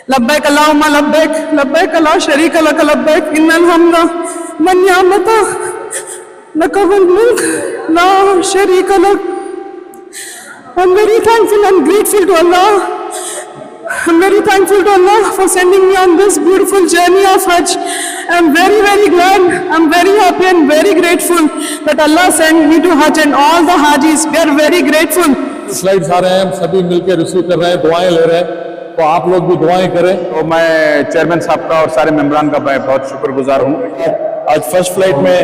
लब्बैक अल्लाहुम्मा लब्बैक लब्बैक ला शरीक लक लब्बैक इन्नल हम्द one निअमत luck वल मुल्क ला शरीक luck. I'm very thankful and grateful to Allah. I'm very thankful to Allah for sending me on this beautiful journey of Hajj. I'm very, very glad. I'm very happy and very grateful that Allah sent me to Hajj and all the Hajis. We are very grateful. Slides आ रहे हैं, हम सभी मिलकर receive कर रहे हैं, दुआएं ले रहे हैं, तो आप लोग भी दुआएं करें. तो मैं चेयरमैन साहब का और सारे मेंबरान का मैं बहुत शुक्रगुजार हूँ. आज फर्स्ट फ्लाइट में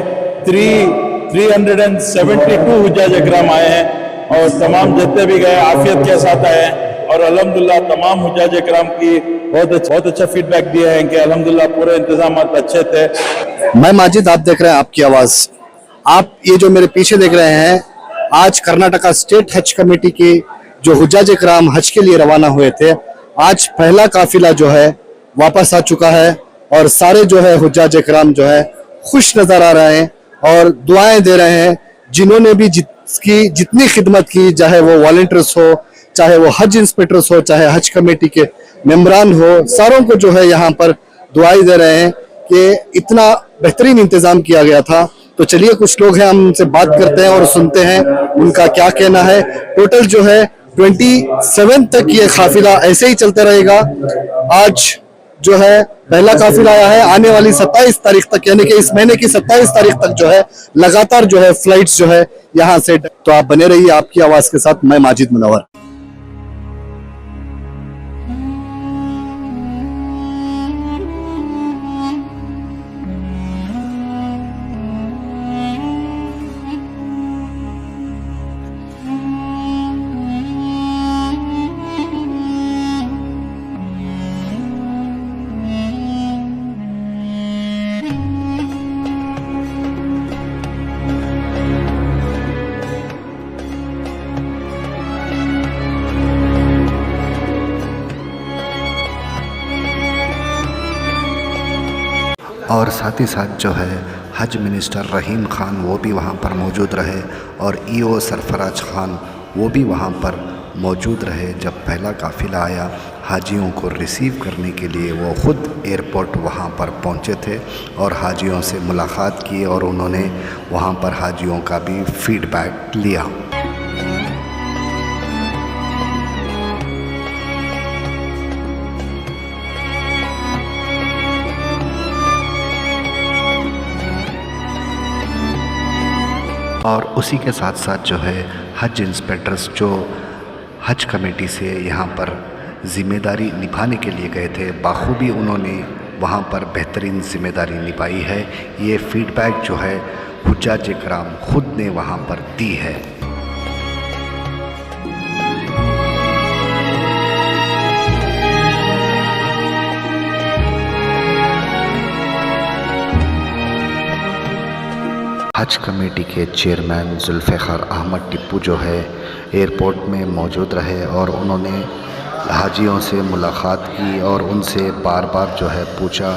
372 हुज्जाज इकराम आए हैं और तमाम जितने भी गए आफियत के साथ आए हैं और अल्हम्दुलिल्लाह तमाम हुज्जाज इकराम की बहुत अच्छा फीडबैक दिया है कि अल्हम्दुलिल्लाह पूरे इंतजाम अच्छे थे. मैं माजिद, आप देख रहे हैं आपकी आवाज. आप ये जो मेरे पीछे देख रहे हैं, आज कर्नाटका स्टेट हज कमेटी के जो हुज्जाज इकराम हज के लिए रवाना हुए थे, आज पहला काफिला जो है वापस आ चुका है और सारे जो है हुज्जाज इकराम जो है खुश नजर आ रहे हैं और दुआएं दे रहे हैं. जिन्होंने भी जितनी खिदमत की, चाहे वो वॉलंटियर्स हो, चाहे वो हज इंस्पेक्टर्स हो, चाहे हज कमेटी के मेंबरान हो, सारों को जो है यहाँ पर दुआएं दे रहे हैं कि इतना बेहतरीन इंतजाम किया गया था. तो चलिए कुछ लोग हैं, हम उनसे बात करते हैं और सुनते हैं उनका क्या कहना है. टोटल जो है 27 तक ये काफिला ऐसे ही चलता रहेगा. आज जो है पहला काफिला आया है, आने वाली 27 तारीख तक, यानी कि इस महीने की 27 तारीख तक जो है लगातार जो है फ्लाइट्स जो है यहाँ से. तो आप बने रहिए आपकी आवाज के साथ. मैं माजिद मुनव्वर. और साथ ही साथ जो है हज मिनिस्टर रहीम ख़ान वो भी वहाँ पर मौजूद रहे और ईओ सरफराज ख़ान वो भी वहाँ पर मौजूद रहे. जब पहला काफ़िला आया हाजियों को रिसीव करने के लिए वो ख़ुद एयरपोर्ट वहाँ पर पहुँचे थे और हाजियों से मुलाकात की और उन्होंने वहाँ पर हाजियों का भी फीडबैक लिया. और उसी के साथ साथ जो है हज इंस्पेक्टर्स जो हज कमेटी से यहाँ पर ज़िम्मेदारी निभाने के लिए गए थे, बाखूबी उन्होंने वहाँ पर बेहतरीन ज़िम्मेदारी निभाई है. ये फीडबैक जो है हुज्जाज इकराम खुद ने वहाँ पर दी है. हज कमेटी के चेयरमैन जुल्फ़िकार अहमद टिप्पू जो है एयरपोर्ट में मौजूद रहे और उन्होंने हाजियों से मुलाकात की और उनसे बार बार जो है पूछा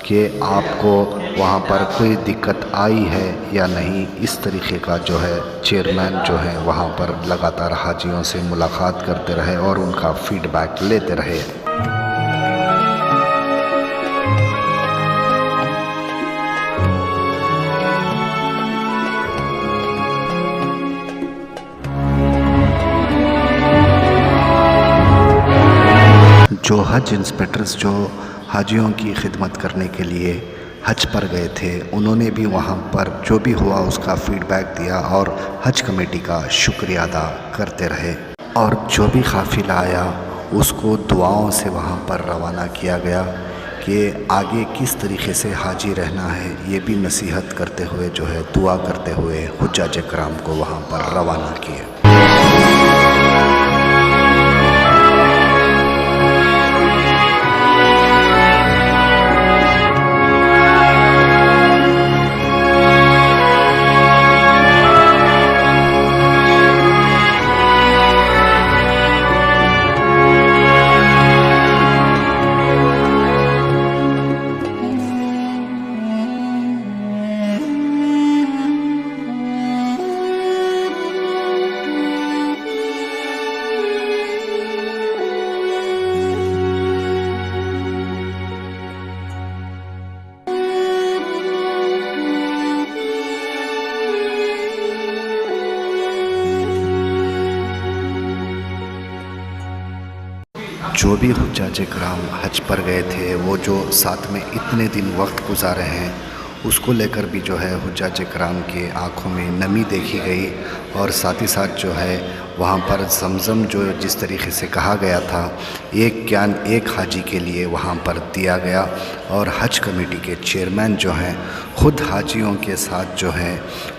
कि आपको वहाँ पर कोई दिक्कत आई है या नहीं. इस तरीके का जो है चेयरमैन जो है वहाँ पर लगातार हाजियों से मुलाकात करते रहे और उनका फीडबैक लेते रहे. जो हज इंस्पेक्टर्स जो हाजियों की खिदमत करने के लिए हज पर गए थे, उन्होंने भी वहाँ पर जो भी हुआ उसका फीडबैक दिया और हज कमेटी का शुक्रिया अदा करते रहे. और जो भी काफ़िला आया उसको दुआओं से वहाँ पर रवाना किया गया कि आगे किस तरीके से हाजी रहना है, ये भी नसीहत करते हुए जो है दुआ करते हुए हुज्जाज इकराम को वहाँ पर रवाना किए. जो भी हुज्जाज कराम हज पर गए थे, वो जो साथ में इतने दिन वक्त गुजारे हैं, उसको लेकर भी जो है हुज्जाज कराम के आँखों में नमी देखी गई। और साथ ही साथ जो है वहाँ पर ज़मज़म जो जिस तरीके से कहा गया था, एक ज्ञान एक हाजी के लिए वहाँ पर दिया गया। और हज कमेटी के चेयरमैन जो हैं ख़ुद हाजियों के साथ जो है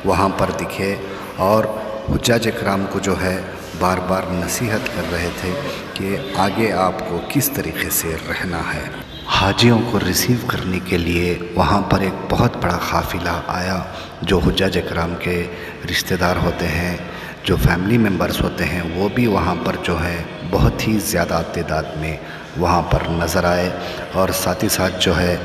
वहाँ पर दिखे और हुज्जाज कराम को जो है बार बार नसीहत कर रहे थे कि आगे आपको किस तरीके से रहना है। हाजियों को रिसीव करने के लिए वहाँ पर एक बहुत बड़ा काफ़िला आया। जो हुज्जाज कराम के रिश्तेदार होते हैं, जो फैमिली मेम्बर्स होते हैं, वो भी वहाँ पर जो है बहुत ही ज़्यादा तादाद में वहाँ पर नज़र आए। और साथ ही साथ जो है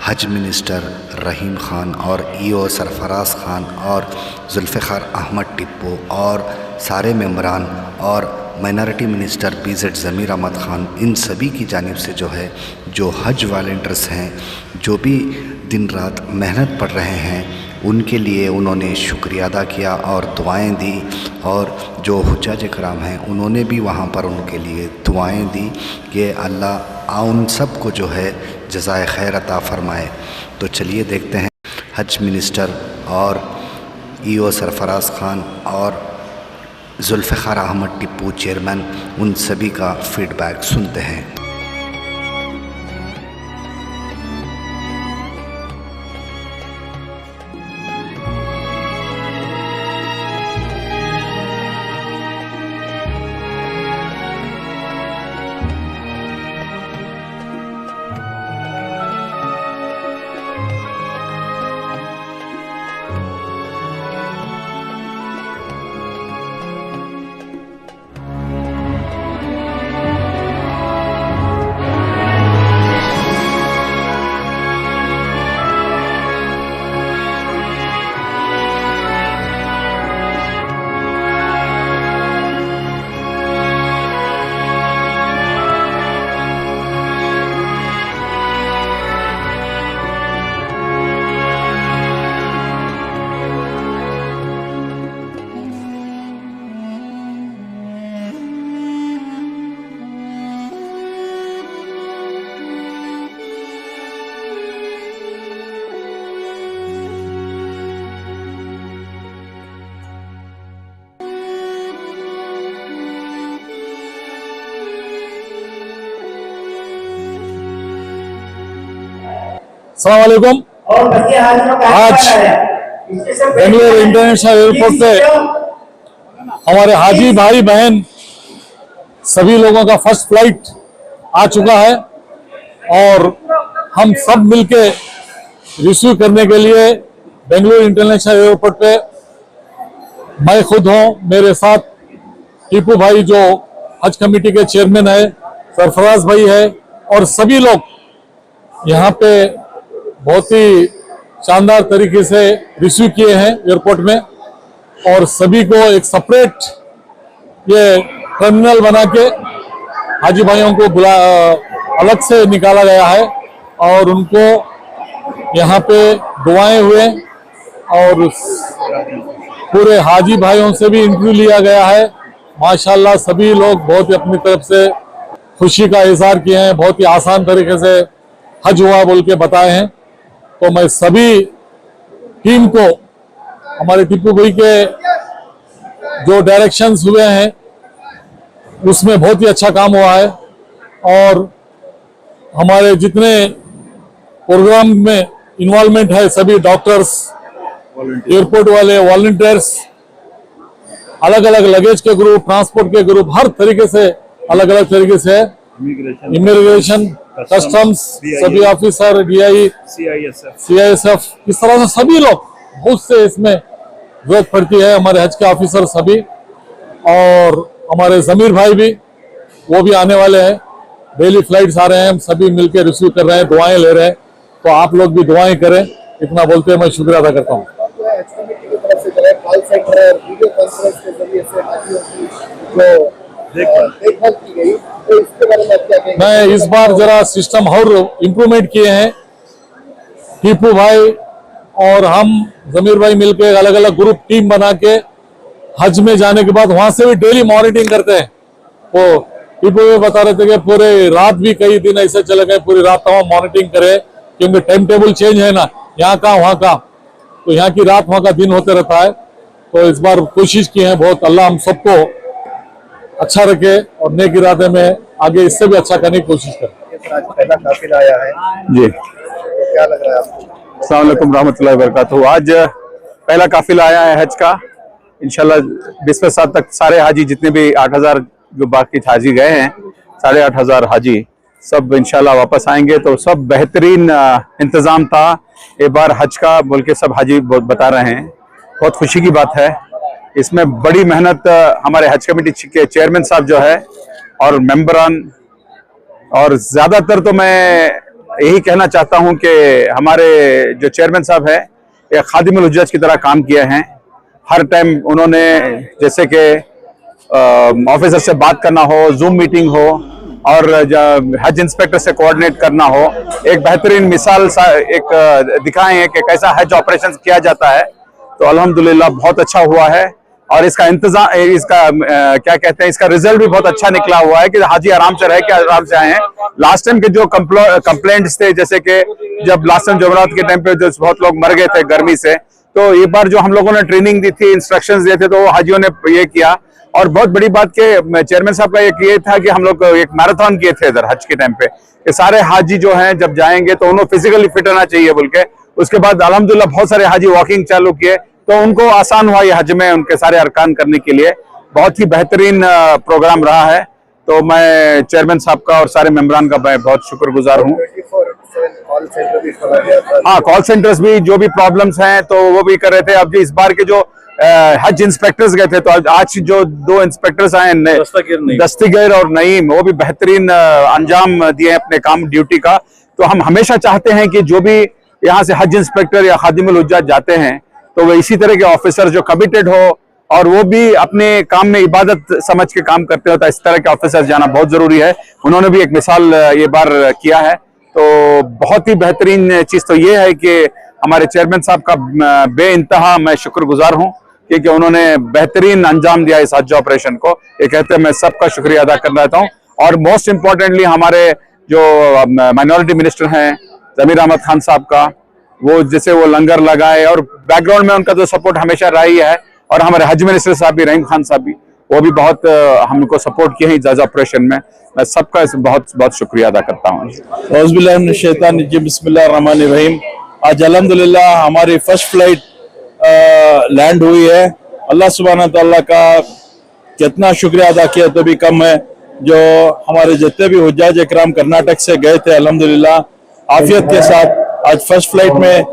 हज मिनिस्टर रहीम ख़ान और ईओ सरफराज ख़ान और जुल्फ़िकार अहमद टिप्पू और सारे मेम्बरान और माइनॉरिटी मिनिस्टर पीजेड ज़मीर अहमद ख़ान, इन सभी की जानिब से जो है जो हज वॉलंटियर्स हैं, जो भी दिन रात मेहनत पड़ रहे हैं, उनके लिए उन्होंने शुक्रिया अदा किया और दुआएं दी। और जो हुज्जाज कराम हैं उन्होंने भी वहाँ पर उनके लिए दुआएं दी कि अल्लाह उन सब को जो है जज़ाए खैर अता फ़रमाए। तो चलिए देखते हैं हज मिनिस्टर और ईओ सरफराज ख़ान और जुल्फ़िकार अहमद टिप्पू चेयरमैन, उन सभी का फ़ीडबैक सुनते हैं। अस्सलाम वालेकुम। आज बेंगलोर इंटरनेशनल एयरपोर्ट पे हमारे हाजी भाई बहन सभी लोगों का फर्स्ट फ्लाइट आ चुका है और हम सब मिलके रिसीव करने के लिए बेंगलोर इंटरनेशनल एयरपोर्ट पे, मैं खुद हूँ, मेरे साथ टीपू भाई जो हज कमेटी के चेयरमैन है, सरफराज भाई है और सभी लोग यहाँ पे बहुत ही शानदार तरीके से रिसीव किए हैं एयरपोर्ट में। और सभी को एक सेपरेट ये टर्मिनल बना के हाजी भाइयों को अलग से निकाला गया है और उनको यहाँ पे दुआएं हुए और पूरे हाजी भाइयों से भी इंटरव्यू लिया गया है। माशाल्लाह सभी लोग बहुत ही अपनी तरफ से खुशी का इजहार किए हैं, बहुत ही आसान तरीके से हज हुआ बोल के बताए हैं। तो मैं सभी टीम को, हमारे टीपू भाई के जो डायरेक्शंस हुए हैं उसमें बहुत ही अच्छा काम हुआ है और हमारे जितने प्रोग्राम में इन्वॉल्वमेंट है, सभी डॉक्टर्स, एयरपोर्ट वाले, वॉलंटियर्स, अलग अलग लगेज के ग्रुप, ट्रांसपोर्ट के ग्रुप, हर तरीके से अलग अलग तरीके से, इमिग्रेशन, कस्टम्स, सभी ऑफिसर, DI, CISF, इस तरह से सभी लोग, बहुत से इसमें जरूरत पड़ती है, हमारे हज के ऑफिसर सभी और हमारे जमीर भाई भी, वो भी आने वाले हैं। डेली फ्लाइट्स आ रहे हैं, हम सभी मिलकर रिसीव कर रहे हैं, दुआएं ले रहे हैं। तो आप लोग भी दुआएं करें, इतना बोलते हुए मैं शुक्रिया अदा करता हूँ। देखभाल की गई, तो इसके बारे में आप क्या कहेंगे? मैं इस बार जरा सिस्टम और इम्प्रूवमेंट किए हैं। टीपू भाई और हम जमीर भाई मिलकर अलग अलग ग्रुप टीम बना के हज में जाने के बाद वहां से भी डेली मॉनिटरिंग करते हैं। वो पीपल भी बता रहे थे कि पूरे रात भी कई दिन ऐसे चले गए, पूरी रात तमाम मॉनिटरिंग करे, क्योंकि टाइम टेबल चेंज है ना, यहाँ का वहाँ का, तो यहाँ की रात वहाँ का दिन होते रहता है। तो इस बार कोशिश की है बहुत, अल्लाह हम सबको अच्छा रखे और नेक इरादे में आगे इससे भी अच्छा करने की कोशिश करें। आज पहला काफिला आया है, जी, तो क्या लग रहा है आपको? अस्सलाम वालेकुम रहमतुल्लाहि व बरकातहू। आज पहला काफिला आया है हज का। इंशाल्लाह 20वें साल तक सारे हाजी जितने भी 8000 जो बाकी हाजी गए हैं, 8500 हाजी सब इंशाल्लाह वापस आएंगे। तो सब बेहतरीन इंतजाम था एक बार हज का बोल के सब हाजी बता रहे हैं। बहुत खुशी की बात है। इसमें बड़ी मेहनत हमारे हज कमेटी के चेयरमैन साहब जो है और मेंबरान, और ज्यादातर तो मैं यही कहना चाहता हूं कि हमारे जो चेयरमैन साहब है ये खादिमुल हुज्जज की तरह काम किए हैं। हर टाइम उन्होंने जैसे कि ऑफिसर से बात करना हो, जूम मीटिंग हो और हज इंस्पेक्टर से कोऑर्डिनेट करना हो, एक बेहतरीन मिसाल एक दिखाए हैं कि कैसा हज ऑपरेशन किया जाता है। तो अल्हम्दुलिल्लाह बहुत अच्छा हुआ है और इसका इंतजाम, इसका क्या कहते हैं, इसका रिजल्ट भी बहुत अच्छा निकला हुआ है कि हाजी आराम से रह के आराम से आए हैं। लास्ट टाइम के जो कंप्लेंट्स थे, जैसे कि जब लास्ट टाइम जुमेरात के टाइम पे जो बहुत लोग मर गए थे गर्मी से, तो एक बार जो हम लोगों ने ट्रेनिंग दी थी, इंस्ट्रक्शंस दिए थे, तो वो हाजियों ने ये किया। और बहुत बड़ी बात के चेयरमैन साहब का एक ये था कि हम लोग एक मैराथन किए थे इधर हज के टाइम पे कि सारे हाजी जो हैं जब जाएंगे तो उन्हें फिजिकली फिट रहना चाहिए बोल के। उसके बाद अल्हम्दुलिल्लाह बहुत सारे हाजी वॉकिंग चालू किए, तो उनको आसान हुआ ये हज में उनके सारे अरकान करने के लिए। बहुत ही बेहतरीन प्रोग्राम रहा है। तो मैं चेयरमैन साहब का और सारे मेंबरान का मैं बहुत शुक्रगुजार हूँ। 24/7 कॉल सेंटर भी खोला गया था। हाँ, कॉल सेंटर्स भी जो भी प्रॉब्लम्स हैं तो वो भी कर रहे थे। अब जी इस बार के जो हज इंस्पेक्टर्स गए थे, तो आज जो 2 इंस्पेक्टर्स आए, दस्तगीर और नईम, वो भी बेहतरीन अंजाम दिए अपने काम ड्यूटी का। तो हम हमेशा चाहते हैं कि जो भी यहाँ से हज इंस्पेक्टर या खादिमुल हुज्जाज जाते हैं तो वो इसी तरह के ऑफिसर जो कमिटेड हो और वो भी अपने काम में इबादत समझ के काम करते हो, तो इस तरह के ऑफिसर जाना बहुत जरूरी है। उन्होंने भी एक मिसाल ये बार किया है। तो बहुत ही बेहतरीन चीज तो ये है कि हमारे चेयरमैन साहब का बेइंतहा मैं शुक्रगुजार हूँ क्योंकि उन्होंने बेहतरीन अंजाम दिया इस हज ऑपरेशन को। ये कहते हैं मैं सबका शुक्रिया अदा करना चाहता हूँ। और मोस्ट इम्पोर्टेंटली हमारे जो माइनॉरिटी मिनिस्टर हैं जमीर अहमद खान साहब का, वो जैसे वो लंगर लगाए और बैकग्राउंड में उनका जो सपोर्ट हमेशा रहा ही है, और हमारे हज मिनिस्टर साहब भी, रहीम खान साहब भी, वो भी बहुत हमको सपोर्ट किए हैं इस ऑपरेशन में। मैं सबका बहुत बहुत शुक्रिया अदा करता हूँ। बिस्मिल्लाहिर्रहमानिर्रहीम। आज अल्हम्दुलिल्लाह हमारी फर्स्ट फ्लाइट लैंड हुई है। अल्लाह सुब्हानहू तआला का कितना शुक्रिया अदा किया तो भी कम है। जो हमारे जितने भी हुज्जाज इकराम कर्नाटक से गए थे अल्हम्दुलिल्लाह आफियत के साथ आज फर्स्ट फ्लाइट में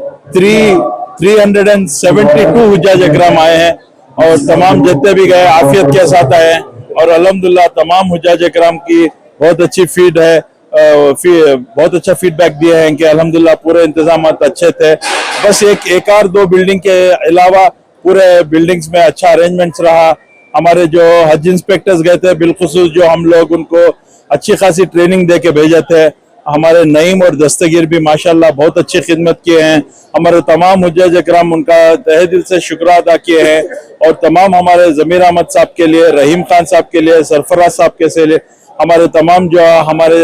372 हुज्जाज इकराम आए हैं और तमाम जितने भी गए आफियत के साथ आए हैं। और अल्हम्दुलिल्लाह तमाम हुज्जाज इकराम की बहुत अच्छी फीड है, बहुत अच्छा फीडबैक दिए हैं कि अल्हम्दुलिल्लाह पूरे इंतजाम अच्छे थे। बस एक और 2 बिल्डिंग के अलावा पूरे बिल्डिंग्स में अच्छा अरेंजमेंट्स रहा। हमारे जो हज इंस्पेक्टर्स गए थे बिलखुसूस जो हम लोग उनको अच्छी खासी ट्रेनिंग दे के भेजे थे। हमारे नईम और दस्तगीर भी माशाल्लाह बहुत अच्छी खिदमत किए हैं। हमारे तमाम हुज्जाज इकराम उनका तहे दिल से शुक्र अदा किए हैं। और तमाम हमारे जमीर अहमद साहब के लिए, रहीम खान साहब के लिए, सरफराज साहब के लिए, हमारे तमाम जो हमारे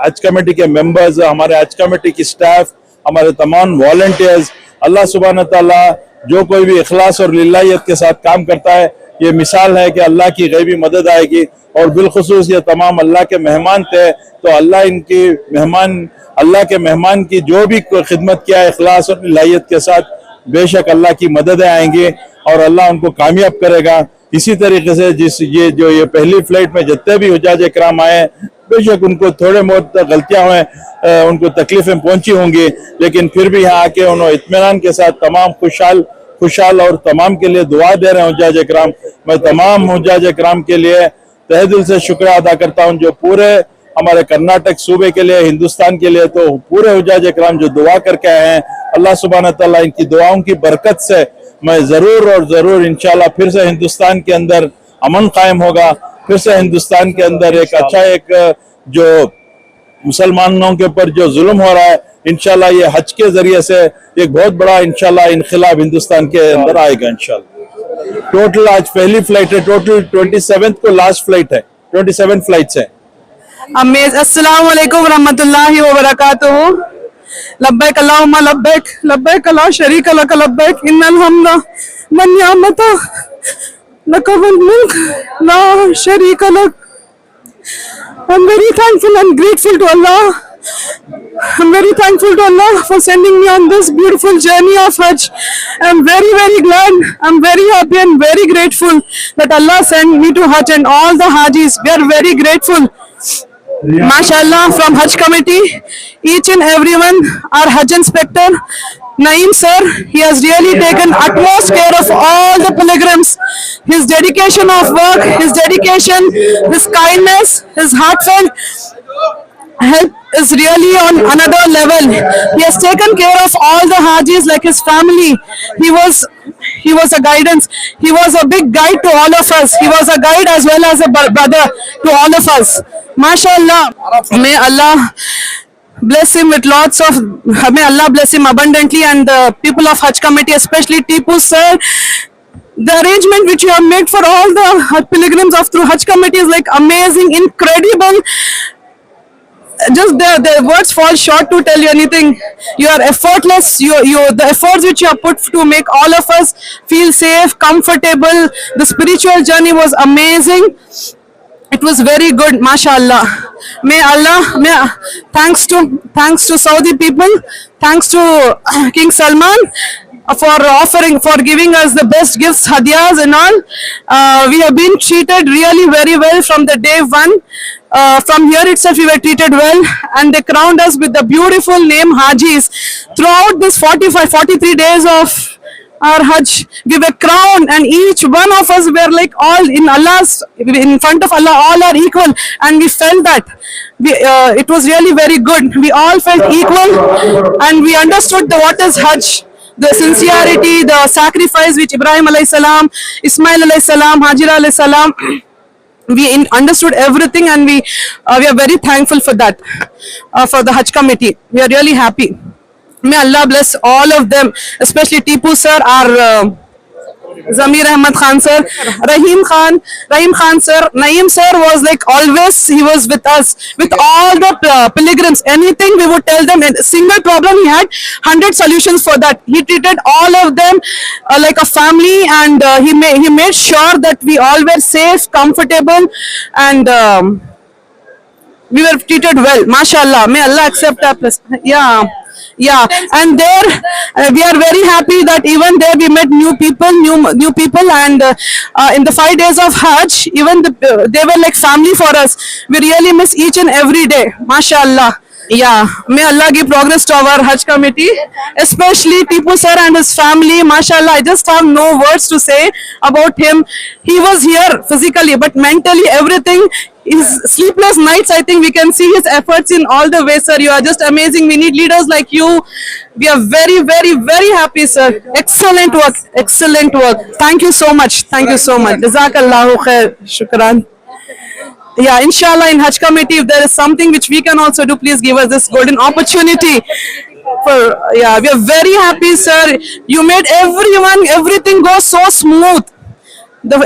हज कमेटी के मेंबर्स, हमारे हज कमेटी की स्टाफ, हमारे तमाम वॉलंटियर्स, अल्लाह सुब्हानहू तआला जो कोई भी इखलास और लिल्लाहियत के साथ काम करता है ये मिसाल है कि अल्लाह की गैबी मदद आएगी। और बिलखुसूस ये तमाम अल्लाह के मेहमान थे, तो अल्लाह के मेहमान की जो भी खिदमत किया इखलास और लिल्लाहियत के साथ बेशक अल्लाह की मददें आएंगी और अल्लाह उनको कामयाब करेगा। इसी तरीके से ये पहली फ्लाइट में जितने भी हुज्जाज इकराम आए बेशक उनको थोड़े बहुत गलतियां हुए, उनको तकलीफें पहुंची होंगी, लेकिन फिर भी यहाँ आके उन्होंने इत्मीनान के साथ तमाम खुशहाल और तमाम के लिए दुआ दे रहे हैं हुज्जाज इकराम। मैं तमाम हुज्जाज इकराम के लिए तहे दिल से शुक्र अदा करता हूँ जो पूरे हमारे कर्नाटक सूबे के लिए, हिंदुस्तान के लिए, तो पूरे हुज्जाज इकराम जो दुआ करके आए हैं। अल्लाह सुब्हानहू तआला इनकी दुआओं की बरकत से मैं जरूर इंशाल्लाह फिर से हिंदुस्तान के अंदर अमन कायम होगा। फिर से हिंदुस्तान के अंदर एक अच्छा जो मुसलमानों के ऊपर जो जुल्म हो रहा है इंशाल्लाह ये हज के जरिए से एक बहुत बड़ा इंशाल्लाह इनकलाब हिंदुस्तान के अंदर आएगा इंशाल्लाह। टोटल आज पहली फ्लाइट है, टोटल 27 को लास्ट फ्लाइट है, 27 फ्लाइट्स है। अस्सलाम वालेकुम रहमतुल्लाहि व बरकातुहू। लब्बैक अल्लाहुम्मा लब्बैक लब्बैक ला शरीका लक लब्बैक इन्नल हम्दा वन निअमत लक वल मुल्क ला शरीका luck. I'm very thankful and grateful to Allah. I'm very thankful to Allah for sending me on this beautiful journey of Hajj. I'm very, very glad. I'm very happy and very grateful that Allah sent me to Hajj and all the Hajis. We are very grateful. MashaAllah, from Hajj committee, each and everyone, our Hajj inspector, Naeem sir, he has really taken utmost care of all the pilgrims. His dedication of work, his dedication, his kindness, his heartfelt help is really on another level. He has taken care of all the Hajis like his family. He was a guidance. He was a big guide to all of us. He was a guide as well as a brother to all of us. MashaAllah. May Allah bless him with lots of, may Allah bless him abundantly, and the people of Hajj committee, especially Tipu sir. The arrangement which you have made for all the pilgrims of through Hajj committee is like amazing, incredible. Just the words fall short to tell you anything. You are effortless. The efforts which you have put to make all of us feel safe, comfortable. The spiritual journey was amazing. It was very good, mashallah. May Allah, thanks to Saudi people, thanks to King Salman for giving us the best gifts, hadiyas and all. We have been treated really very well from the day one. From here itself we were treated well, and they crowned us with the beautiful name Hajis. Throughout this 43 days of our Hajj, we were crowned, and each one of us were like all in front of Allah, all are equal, and we felt that. It was really very good. We all felt equal, and we understood what is Hajj. The sincerity, the sacrifice which Ibrahim alayhi salam, Ismail alayhi salam, Hajira alayhi salam, we understood everything, and we are very thankful for that, for the Hajj committee. We are really happy. May Allah bless all of them, especially Tipu sir, our Zamir Ahmad Khan sir, Rahim Khan sir. Naeem sir was like always, he was with us, with all the pilgrims. Anything we would tell them, a single problem he had 100 solutions for that. He treated all of them like a family, and he made sure that we all were safe, comfortable, and we were treated well. MashaAllah. May Allah accept our place. Yeah, and there we are very happy that even there we met new people, and in the 5 days of Hajj, even they were like family for us. We really miss each and every day. MashaAllah. Yeah, may Allah give progress to our Hajj committee, especially Tipu sir and his family. MashaAllah, I just have no words to say about him. He was here physically, but mentally everything. His sleepless nights, I think we can see his efforts in all the ways, sir. You are just amazing. We need leaders like you. We are very, very, very happy, sir. Excellent work. Excellent work. Thank you so much. Thank you so much. Jazakallahu khair. Shukran. Yeah, inshallah, in Hajj committee, if there is something which we can also do, please give us this golden opportunity. We are very happy, sir. You made everything go so smooth.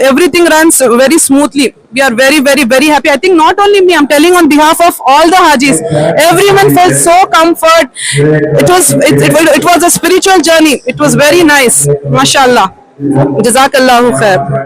Everything runs very smoothly. We are very, very, very happy. I think not only me, I'm telling on behalf of all the Hajis. Everyone felt so comfort. It was a spiritual journey. It was very nice. MashaAllah. Jazakallahu khair.